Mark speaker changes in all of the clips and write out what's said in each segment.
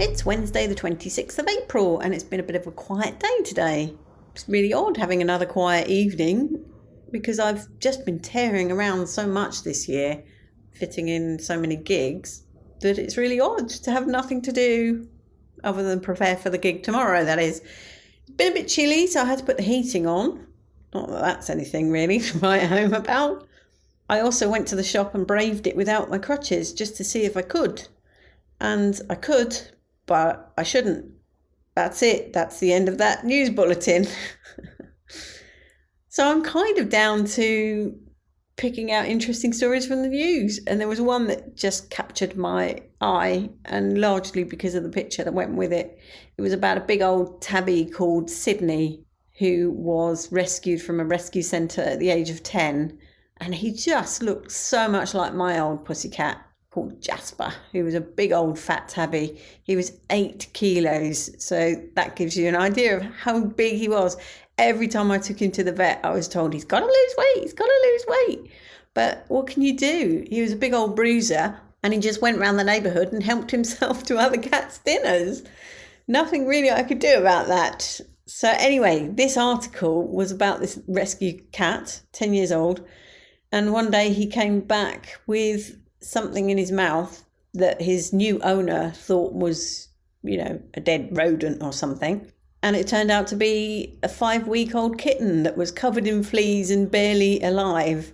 Speaker 1: It's Wednesday the 26th of April and it's been a bit of a quiet day today. It's really odd having another quiet evening because I've just been tearing around so much this year, fitting in so many gigs, that it's really odd to have nothing to do other than prepare for the gig tomorrow, that is. It's been a bit chilly, so I had to put the heating on. Not that that's anything really to write home about. I also went to the shop and braved it without my crutches just to see if I could. And I could, but I shouldn't. That's it. That's the end of that news bulletin. So I'm kind of down to picking out interesting stories from the news. And there was one that just captured my eye, and largely because of the picture that went with it. It was about a big old tabby called Sydney, who was rescued from a rescue centre at the age of 10. And he just looked so much like my old pussycat called Jasper, who was a big old fat tabby. He was 8 kilos. So that gives you an idea of how big he was. Every time I took him to the vet, I was told he's got to lose weight, he's got to lose weight. But what can you do? He was a big old bruiser and he just went around the neighbourhood and helped himself to other cats' dinners. Nothing really I could do about that. So anyway, this article was about this rescue cat, 10 years old. And one day he came back with something in his mouth that his new owner thought was, a dead rodent or something. And it turned out to be a 5-week-old kitten that was covered in fleas and barely alive.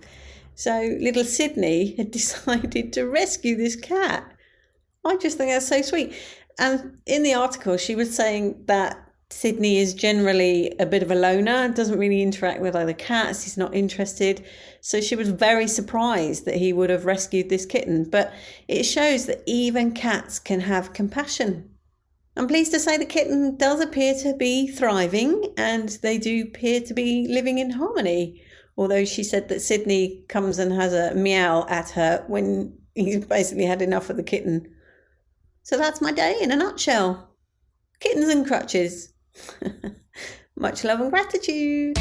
Speaker 1: So little Sydney had decided to rescue this cat. I just think that's so sweet. And in the article, she was saying that Sydney is generally a bit of a loner, doesn't really interact with other cats, he's not interested. So she was very surprised that he would have rescued this kitten. But it shows that even cats can have compassion. I'm pleased to say the kitten does appear to be thriving and they do appear to be living in harmony. Although she said that Sydney comes and has a meow at her when he's basically had enough of the kitten. So that's my day in a nutshell. Kittens and crutches. Much love and gratitude.